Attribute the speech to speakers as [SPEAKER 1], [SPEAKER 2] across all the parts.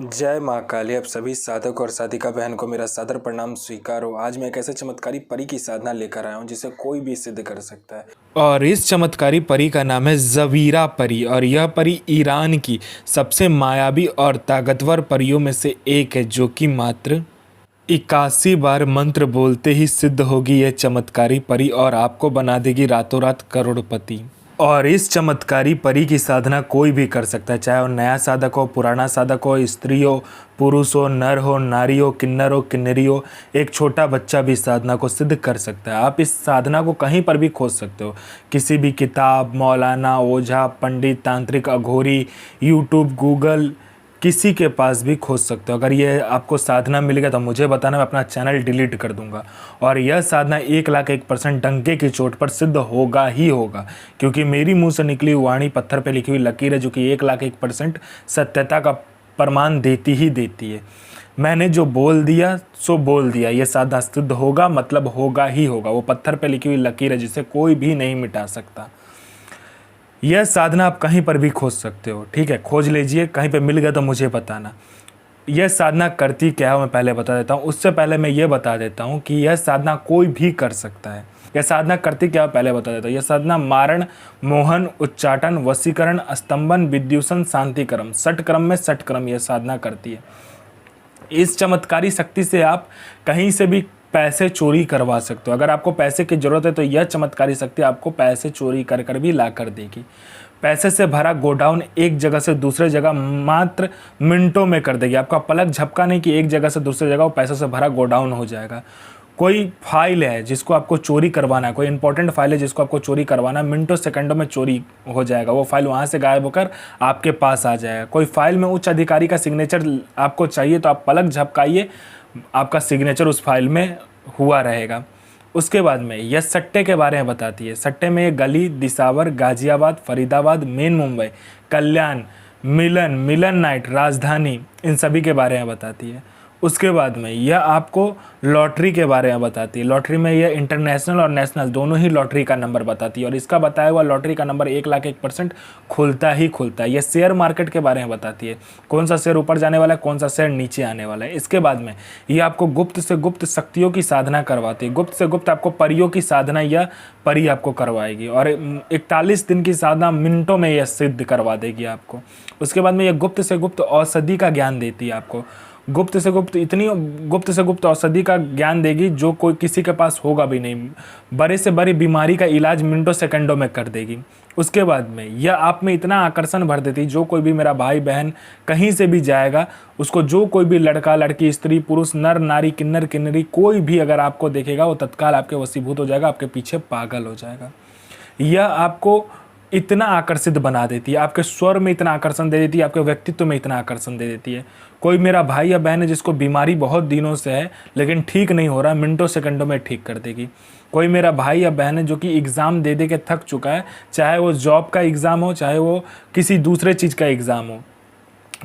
[SPEAKER 1] जय माँ काली। आप सभी साधक और साधिका बहन को मेरा सादर प्रणाम स्वीकार हो। आज मैं एक ऐसे चमत्कारी परी की साधना लेकर आया हूँ जिसे कोई भी सिद्ध कर सकता है।
[SPEAKER 2] और इस चमत्कारी परी का नाम है ज़वीरा परी और यह परी ईरान की सबसे मायावी और ताकतवर परियों में से एक है, जो कि मात्र 81 बार मंत्र बोलते ही सिद्ध होगी यह चमत्कारी परी और आपको बना देगी रातों रात करोड़पति। और इस चमत्कारी परी की साधना कोई भी कर सकता है, चाहे वो नया साधक हो, पुराना साधक हो, स्त्री हो, पुरुष हो, नर हो, नारी हो, किन्नर हो, किन्नरी हो, एक छोटा बच्चा भी साधना को सिद्ध कर सकता है। आप इस साधना को कहीं पर भी खोज सकते हो, किसी भी किताब, मौलाना, ओझा, पंडित, तांत्रिक, अघोरी, यूट्यूब, गूगल, किसी के पास भी खोज सकते हो। अगर ये आपको साधना मिल गया तो मुझे बताना, मैं अपना चैनल डिलीट कर दूंगा। और यह साधना 1,01% डंके की चोट पर सिद्ध होगा ही होगा, क्योंकि मेरी मुंह से निकली वाणी पत्थर पे लिखी हुई लकीर है, जो कि 1,01% सत्यता का प्रमाण देती ही देती है। मैंने जो बोल दिया सो बोल दिया, यह साधना सिद्ध होगा मतलब होगा ही होगा। वो पत्थर पे लिखी हुई लकीर है जिसे कोई भी नहीं मिटा सकता। यह साधना आप कहीं पर भी खोज सकते हो, ठीक है, खोज लीजिए, कहीं पे मिल गया तो मुझे बताना। यह साधना करती क्या है मैं पहले बता देता हूँ। उससे पहले मैं ये बता देता हूँ कि यह साधना कोई भी कर सकता है। यह साधना करती क्या है पहले बता देता हूँ। यह साधना मारण, मोहन, उच्चाटन, वशीकरण, स्तंभन, विद्युषण, शांतिक्रम, षट क्रम में षट क्रम यह साधना करती है। इस चमत्कारी शक्ति से आप कहीं से भी पैसे चोरी करवा सकते हो। अगर आपको पैसे की ज़रूरत है तो यह चमत्कारी शक्ति आपको पैसे चोरी कर कर भी ला कर देगी। पैसे से भरा गोडाउन एक जगह से दूसरे जगह मात्र मिनटों में कर देगी। आपका पलक झपका नहीं कि एक जगह से दूसरी जगह वो पैसे से भरा गोडाउन हो जाएगा। कोई फाइल है जिसको आपको चोरी करवाना है, कोई इंपॉर्टेंट फाइल है जिसको आपको चोरी करवाना है, मिनटों सेकंडों में चोरी हो जाएगा। वो फाइल वहाँ से गायब होकर आपके पास आ जाएगा। कोई फाइल में उच्च अधिकारी का सिग्नेचर आपको चाहिए तो आप पलक झपकाइए, आपका सिग्नेचर उस फाइल में हुआ रहेगा। उसके बाद में यह सट्टे के बारे में बताती है। सट्टे में ये गली, दिसावर, गाजियाबाद, फरीदाबाद, मेन मुंबई, कल्याण, मिलन, मिलन नाइट, राजधानी, इन सभी के बारे में बताती है। उसके बाद में यह आपको लॉटरी के बारे में बताती है। लॉटरी में यह इंटरनेशनल और नेशनल दोनों ही लॉटरी का नंबर बताती है और इसका बताया हुआ लॉटरी का नंबर 1,01% खुलता ही खुलता है। यह शेयर मार्केट के बारे में बताती है, कौन सा शेयर ऊपर जाने वाला है, कौन सा शेयर नीचे आने वाला है। इसके बाद में यह आपको गुप्त से गुप्त शक्तियों की साधना करवाती है। गुप्त से गुप्त आपको परियों की साधना यह परी आपको करवाएगी और 41 दिन की साधना मिनटों में यह सिद्ध करवा देगी आपको। उसके बाद में यह गुप्त से गुप्त औषधि का ज्ञान देती है आपको। गुप्त से गुप्त इतनी गुप्त से गुप्त औषधि का ज्ञान देगी जो कोई किसी के पास होगा भी नहीं। बड़े से बड़ी बीमारी का इलाज मिनटों सेकंडों में कर देगी। उसके बाद में यह आप में इतना आकर्षण भर देती, जो कोई भी मेरा भाई बहन कहीं से भी जाएगा, उसको जो कोई भी लड़का लड़की, स्त्री पुरुष, नर नारी, किन्नर किन्नरी, कोई भी अगर आपको देखेगा वो तत्काल आपके वशीभूत हो जाएगा, आपके पीछे पागल हो जाएगा। यह आपको इतना आकर्षित बना देती है, आपके स्वर में इतना आकर्षण दे देती है, आपके व्यक्तित्व में इतना आकर्षण दे देती है। कोई मेरा भाई या बहन है जिसको बीमारी बहुत दिनों से है लेकिन ठीक नहीं हो रहा, मिनटों सेकंडों में ठीक कर देगी। कोई मेरा भाई या बहन है जो कि एग्ज़ाम दे दे के थक चुका है, चाहे वो जॉब का एग्ज़ाम हो, चाहे वो किसी दूसरे चीज़ का एग्ज़ाम हो,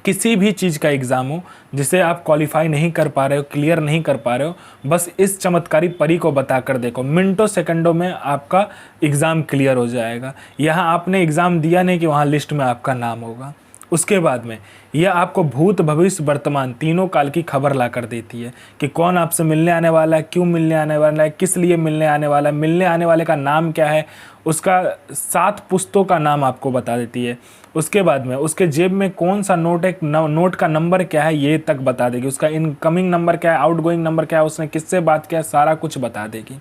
[SPEAKER 2] किसी भी चीज़ का एग्ज़ाम हो जिसे आप क्वालिफाई नहीं कर पा रहे हो, क्लियर नहीं कर पा रहे हो, बस इस चमत्कारी परी को बता कर देखो, मिनटों सेकंडों में आपका एग्ज़ाम क्लियर हो जाएगा। यहाँ आपने एग्ज़ाम दिया नहीं कि वहाँ लिस्ट में आपका नाम होगा। उसके बाद में यह आपको भूत भविष्य वर्तमान तीनों काल की खबर ला कर देती है कि कौन आपसे मिलने आने वाला है, क्यों मिलने आने वाला है, किस लिए मिलने आने वाला है, मिलने आने वाले का नाम क्या है, उसका 7 पुस्तों का नाम आपको बता देती है। उसके बाद में उसके जेब में कौन सा नोट है, नोट का नंबर क्या है ये तक बता देगी। उसका इनकमिंग नंबर क्या है, आउटगोइंग नंबर क्या है, उसने किससे बात किया, सारा कुछ बता देगी।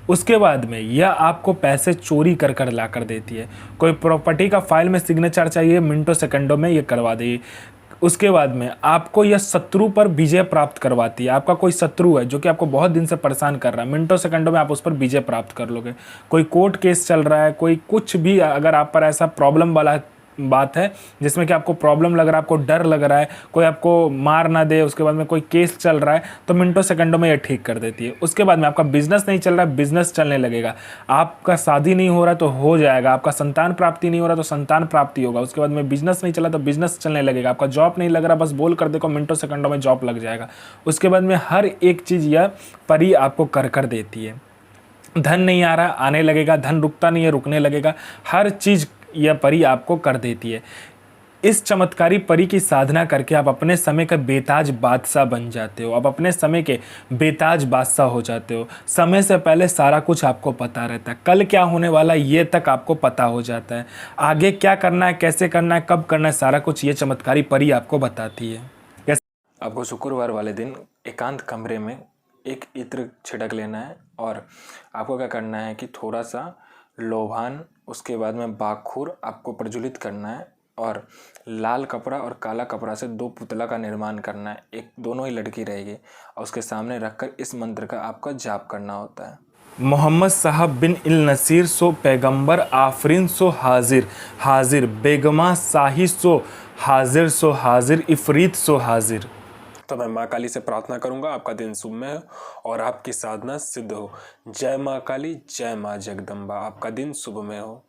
[SPEAKER 2] उसके बाद में यह आपको पैसे चोरी कर कर ला कर देती है। कोई प्रॉपर्टी का फाइल में सिग्नेचर चाहिए, मिनटों सेकंडों में ये करवा देगी। उसके बाद में आपको यह शत्रु पर विजय प्राप्त करवाती है। आपका कोई शत्रु है जो कि आपको बहुत दिन से परेशान कर रहा है, मिनटों सेकंडों में आप उस पर विजय प्राप्त कर लोगे। कोई कोर्ट केस चल रहा है, कोई कुछ भी अगर आप पर ऐसा प्रॉब्लम वाला बात है जिसमें कि आपको प्रॉब्लम लग रहा है, आपको डर लग रहा है, कोई आपको मार ना दे, उसके बाद में कोई केस चल रहा है, तो मिनटों सेकंडों में ये ठीक कर देती है। उसके बाद में आपका बिजनेस नहीं चल रहा है, बिजनेस चलने लगेगा। आपका शादी नहीं हो रहा है तो हो जाएगा, आपका संतान प्राप्ति नहीं हो रहा तो संतान प्राप्ति होगा। उसके बाद में बिजनेस नहीं चला तो बिजनेस चलने लगेगा। आपका जॉब नहीं लग रहा, बस बोल कर देखो, मिनटों सेकंडों में जॉब लग जाएगा। उसके बाद में हर एक चीज़ यह परी आपको कर कर देती है। धन नहीं आ रहा, आने लगेगा, धन रुकता नहीं है, रुकने लगेगा, हर चीज़ यह परी आपको कर देती है। इस चमत्कारी परी की साधना करके आप अपने समय का बेताज बादशाह बन जाते हो। आप अपने समय के बेताज बादशाह हो जाते हो। समय से पहले सारा कुछ आपको पता रहता है। कल क्या होने वाला है ये तक आपको पता हो जाता है। आगे क्या करना है, कैसे करना है, कब करना है, सारा कुछ ये चमत्कारी परी आपको बताती है।
[SPEAKER 1] आपको शुक्रवार वाले दिन एकांत कमरे में एक इत्र छिड़क लेना है और आपको क्या करना है कि थोड़ा सा लोभान, उसके बाद में बाखूर आपको प्रज्वलित करना है और लाल कपड़ा और काला कपड़ा से 2 पुतला का निर्माण करना है। एक दोनों ही लड़की रहेगी और उसके सामने रखकर इस मंत्र का आपका जाप करना होता है।
[SPEAKER 2] मोहम्मद साहब बिन इल नसीर सो पैगंबर आफरीन सो हाजिर हाजिर, बेगमा शाही सो हाजिर इफरीत सो हाजिर।
[SPEAKER 1] तो मैं माँ काली से प्रार्थना करूंगा आपका दिन शुभ में हो और आपकी साधना सिद्ध हो। जय माँ काली, जय माँ जगदम्बा। आपका दिन शुभ में हो।